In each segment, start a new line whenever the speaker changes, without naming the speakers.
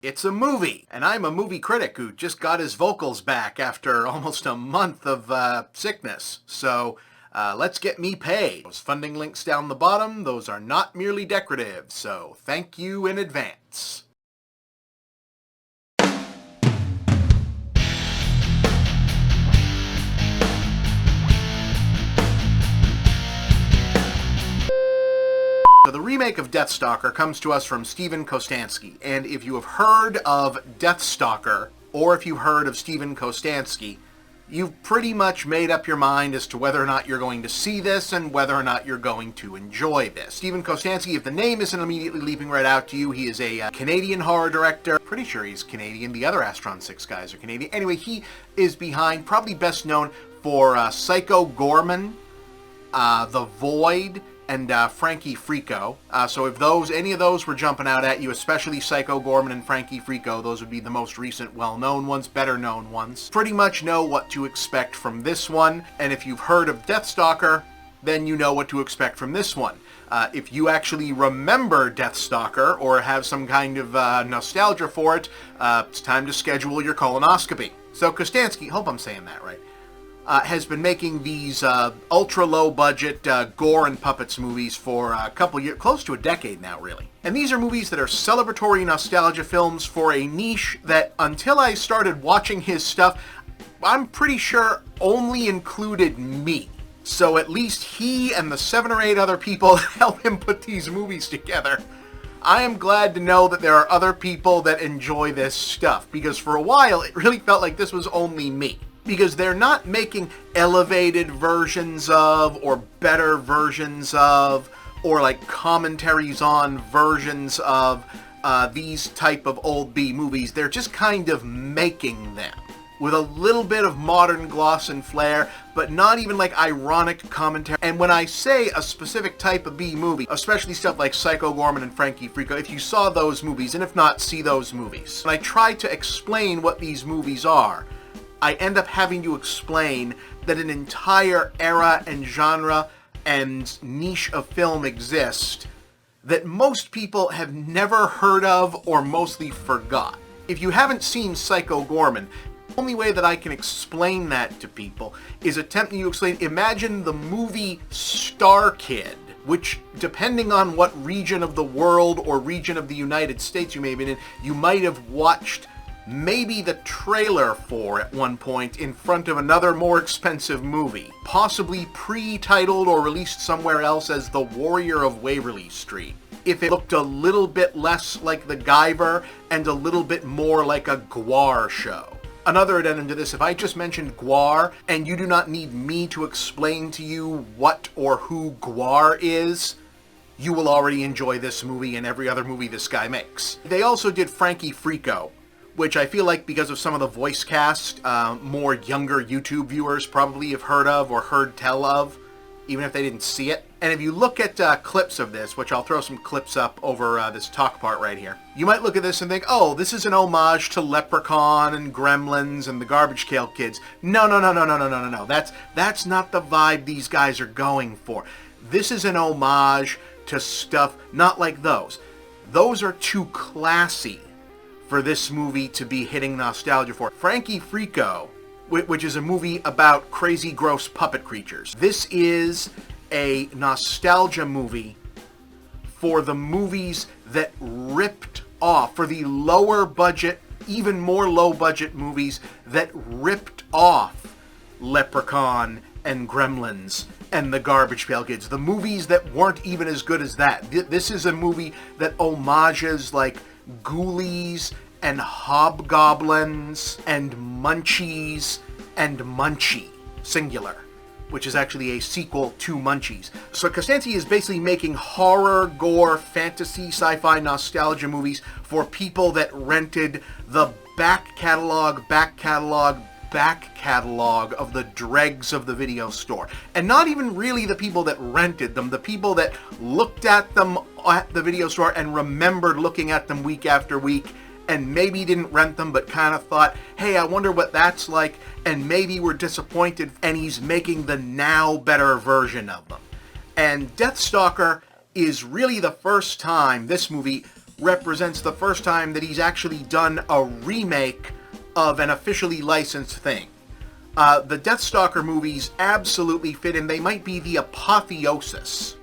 It's a movie, and I'm a movie critic who just got his vocals back after almost a month of sickness. So let's get me paid. Those funding links down the bottom, those are not merely decorative, so thank you in advance. So the remake of Deathstalker comes to us from Stephen Kostanski, and if you have heard of Deathstalker, or if you've heard of Stephen Kostanski, you've pretty much made up your mind as to whether or not you're going to see this and whether or not you're going to enjoy this. Stephen Kostanski, if the name isn't immediately leaping right out to you, he is a Canadian horror director. Pretty sure he's Canadian. The other Astron 6 guys are Canadian. Anyway, he is behind, probably best known for Psycho Goreman, The Void, and FRANKIE FREAKO. So if any of those were jumping out at you, especially Psycho Goreman and FRANKIE FREAKO, those would be the most recent well-known ones, better-known ones. Pretty much know what to expect from this one, and if you've heard of Deathstalker, then you know what to expect from this one. If you actually remember Deathstalker or have some kind of nostalgia for it, it's time to schedule your colonoscopy. So Kostanski, hope I'm saying that right, has been making these ultra-low-budget gore and puppets movies for a couple years, close to a decade now, really. And these are movies that are celebratory nostalgia films for a niche that, until I started watching his stuff, I'm pretty sure only included me. So at least he and the 7 or 8 other people that help him put these movies together, I am glad to know that there are other people that enjoy this stuff, because for a while it really felt like this was only me. Because they're not making elevated versions of, or better versions of, or like commentaries on versions of these type of old B movies. They're just kind of making them with a little bit of modern gloss and flair, but not even like ironic commentary. And when I say a specific type of B movie, especially stuff like Psycho Goreman and FRANKIE FREAKO, if you saw those movies, and if not, see those movies. And I try to explain what these movies are, I end up having to explain that an entire era and genre and niche of film exist that most people have never heard of or mostly forgot. If you haven't seen Psycho Goreman, the only way that I can explain that to people is attempting to explain, imagine the movie Star Kid, which, depending on what region of the world or region of the United States you may have been in, you might have watched maybe the trailer for at one point in front of another more expensive movie, possibly pre-titled or released somewhere else as The Warrior of Waverly Street. If it looked a little bit less like The Guyver and a little bit more like a Gwar show. Another addendum to this, if I just mentioned Gwar and you do not need me to explain to you what or who Gwar is, you will already enjoy this movie and every other movie this guy makes. They also did FRANKIE FREAKO, which I feel like because of some of the voice cast, more younger YouTube viewers probably have heard of or heard tell of, even if they didn't see it. And if you look at clips of this, which I'll throw some clips up over this talk part right here, you might look at this and think, oh, this is an homage to Leprechaun and Gremlins and the Garbage Pail Kids. No. That's not the vibe these guys are going for. This is an homage to stuff not like those. Those are too classy for this movie to be hitting nostalgia for. FRANKIE FREAKO, which is a movie about crazy, gross puppet creatures. This is a nostalgia movie for the movies that ripped off, for the lower budget, even more low budget movies that ripped off Leprechaun and Gremlins and the Garbage Pail Kids. The movies that weren't even as good as that. This is a movie that homages like Ghoulies and Hobgoblins and Munchies and Munchie, singular, which is actually a sequel to Munchies. So Kostanski is basically making horror, gore, fantasy, sci-fi nostalgia movies for people that rented the back catalog of the dregs of the video store. And not even really the people that rented them, the people that looked at them at the video store and remembered looking at them week after week and maybe didn't rent them but kind of thought, hey, I wonder what that's like, and maybe were disappointed, and he's making the now better version of them. And Deathstalker is really the first time this movie represents the first time that he's actually done a remake of an officially licensed thing. The Deathstalker movies absolutely fit in. They might be the apotheosis.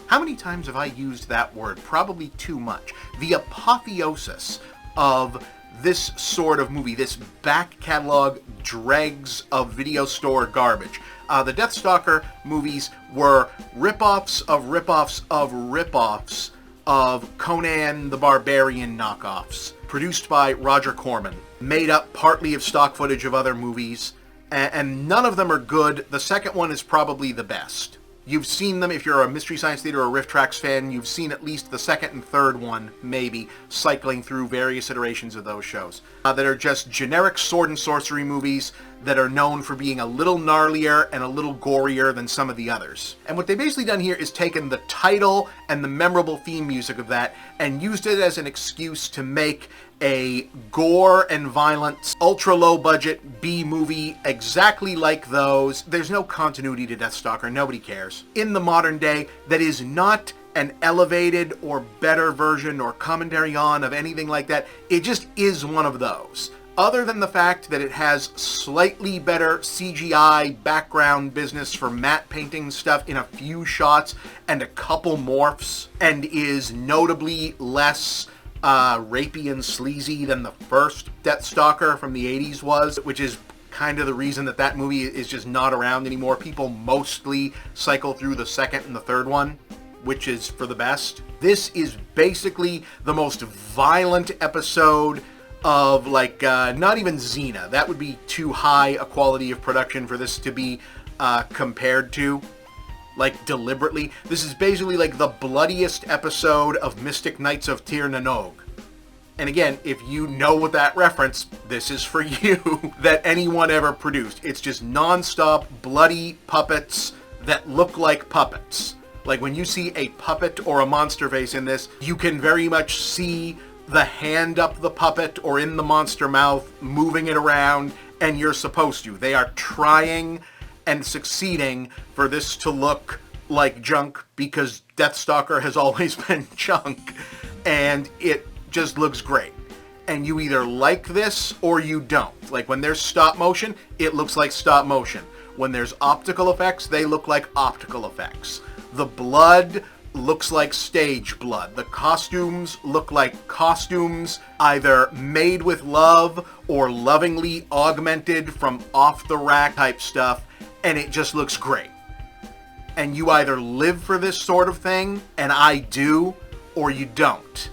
How many times have I used that word? Probably too much. The apotheosis of this sort of movie, this back catalog dregs of video store garbage. The Deathstalker movies were ripoffs of ripoffs of ripoffs of Conan the Barbarian knockoffs, produced by Roger Corman, made up partly of stock footage of other movies, and none of them are good. The second one is probably the best. You've seen them, if you're a Mystery Science Theater or Riff Tracks fan, you've seen at least the second and third one, maybe, cycling through various iterations of those shows. That are just generic sword and sorcery movies that are known for being a little gnarlier and a little gorier than some of the others. And what they've basically done here is taken the title and the memorable theme music of that and used it as an excuse to make a gore and violence, ultra low budget B movie exactly like those. There's no continuity to Deathstalker, nobody cares. In the modern day, that is not an elevated or better version or commentary on of anything like that. It just is one of those. Other than the fact that it has slightly better CGI background business for matte painting stuff in a few shots and a couple morphs, and is notably less rapey and sleazy than the first Deathstalker from the 80s was, which is kind of the reason that that movie is just not around anymore. People mostly cycle through the second and the third one, which is for the best. This is basically the most violent episode of, like, not even Xena. That would be too high a quality of production for this to be compared to, like, deliberately. This is basically like the bloodiest episode of Mystic Knights of Tir na Nog. And again, if you know what that reference, this is for you, that anyone ever produced. It's just non-stop bloody puppets that look like puppets. Like, when you see a puppet or a monster face in this, you can very much see the hand up the puppet or in the monster mouth, moving it around, and you're supposed to. They are trying and succeeding for this to look like junk, because Deathstalker has always been junk, and it just looks great. And you either like this or you don't. Like, when there's stop motion, it looks like stop motion. When there's optical effects, they look like optical effects. The blood looks like stage blood. The costumes look like costumes either made with love or lovingly augmented from off-the-rack type stuff, and it just looks great. And you either live for this sort of thing, and I do, or you don't.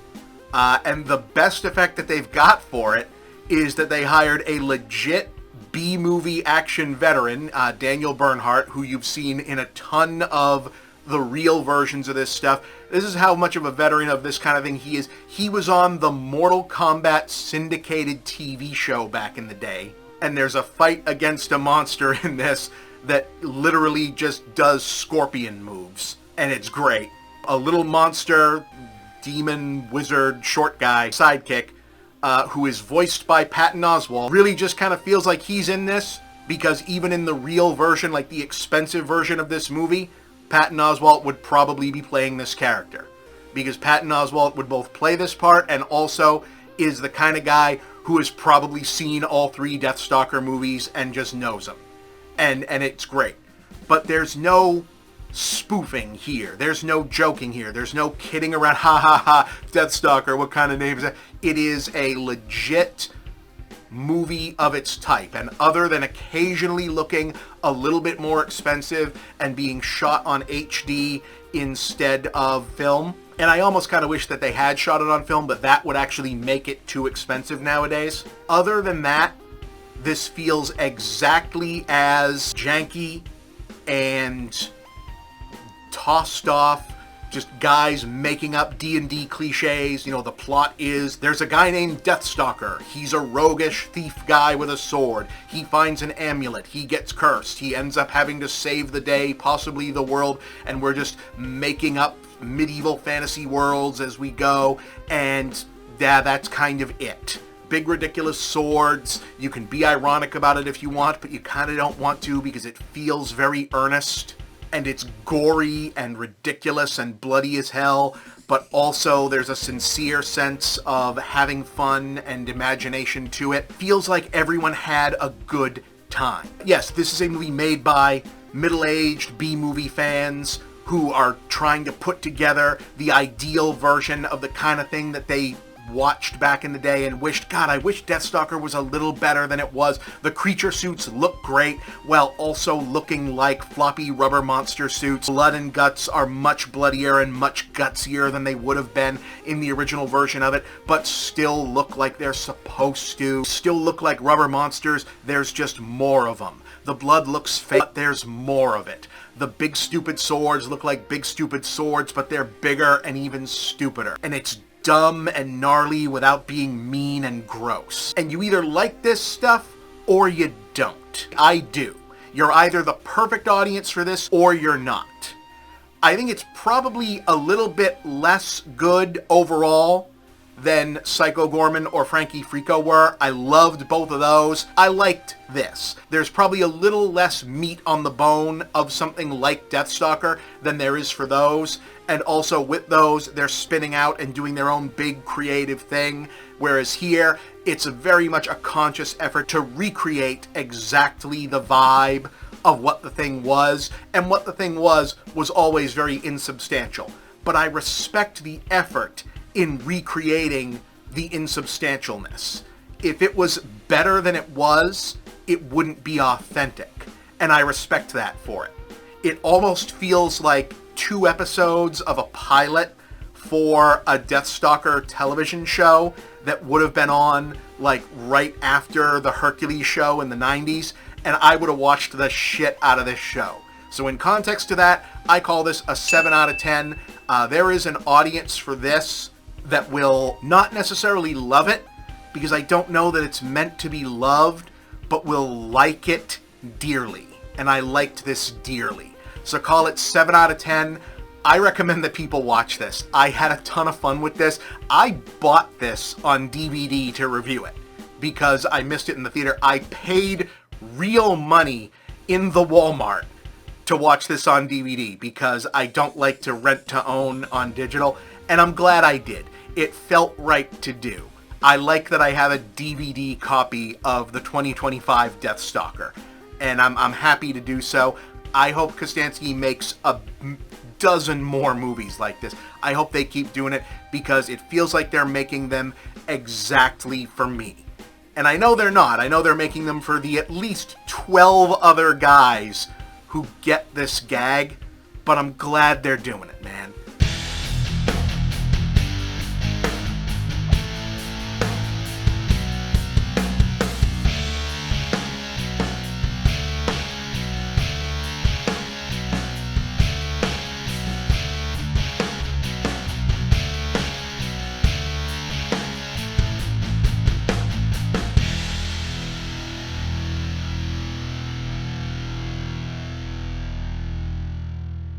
And the best effect that they've got for it is that they hired a legit B-movie action veteran, Daniel Bernhardt, who you've seen in a ton of the real versions of this stuff. This is how much of a veteran of this kind of thing he is. He was on the Mortal Kombat syndicated TV show back in the day, and there's a fight against a monster in this that literally just does scorpion moves, and it's great. A little monster, demon, wizard, short guy, sidekick, who is voiced by Patton Oswalt, really just kind of feels like he's in this, because even in the real version, like the expensive version of this movie, Patton Oswalt would probably be playing this character, because Patton Oswalt would both play this part and also is the kind of guy who has probably seen all three Deathstalker movies and just knows them. And it's great. But there's no spoofing here. There's no joking here. There's no kidding around, ha ha ha, Deathstalker, what kind of name is that? It is a legit movie of its type, and other than occasionally looking a little bit more expensive and being shot on HD instead of film, and I almost kind of wish that they had shot it on film, but that would actually make it too expensive nowadays. Other than that, this feels exactly as janky and tossed off, just guys making up D&D cliches. You know, the plot is there's a guy named Deathstalker. He's a roguish thief guy with a sword. He finds an amulet. He gets cursed. He ends up having to save the day, possibly the world, and we're just making up medieval fantasy worlds as we go, and yeah, that's kind of it. Big ridiculous swords. You can be ironic about it if you want, but you kind of don't want to, because it feels very earnest. And it's gory and ridiculous and bloody as hell, but also there's a sincere sense of having fun and imagination to it. Feels like everyone had a good time. Yes, this is a movie made by middle-aged B-movie fans who are trying to put together the ideal version of the kind of thing that they watched back in the day and wished, God, I wish Deathstalker was a little better than it was. The creature suits look great, while also looking like floppy rubber monster suits. Blood and guts are much bloodier and much gutsier than they would have been in the original version of it, but still look like they're supposed to. Still look like rubber monsters, there's just more of them. The blood looks fake, but there's more of it. The big stupid swords look like big stupid swords, but they're bigger and even stupider. And it's dumb and gnarly without being mean and gross. And you either like this stuff or you don't. I do. You're either the perfect audience for this or you're not. I think it's probably a little bit less good overall than Psycho Goreman or Frankie Freako were. I loved both of those. I liked this. There's probably a little less meat on the bone of something like Deathstalker than there is for those. And also with those, they're spinning out and doing their own big creative thing. Whereas here, it's very much a conscious effort to recreate exactly the vibe of what the thing was. And what the thing was always very insubstantial. But I respect the effort in recreating the insubstantialness. If it was better than it was, it wouldn't be authentic. And I respect that for it. It almost feels like 2 episodes of a pilot for a Deathstalker television show that would have been on like right after the Hercules show in the 90s, and I would have watched the shit out of this show. So in context to that, I call this a 7 out of 10. There is an audience for this that will not necessarily love it, because I don't know that it's meant to be loved, but will like it dearly. And I liked this dearly. So call it 7 out of 10. I recommend that people watch this. I had a ton of fun with this. I bought this on DVD to review it because I missed it in the theater. I paid real money in the Walmart to watch this on DVD because I don't like to rent to own on digital, and I'm glad I did. It felt right to do. I like that I have a DVD copy of the 2025 Deathstalker, and I'm happy to do so. I hope Kostanski makes a dozen more movies like this. I hope they keep doing it because it feels like they're making them exactly for me. And I know they're not. I know they're making them for the at least 12 other guys who get this gag, but I'm glad they're doing it, man.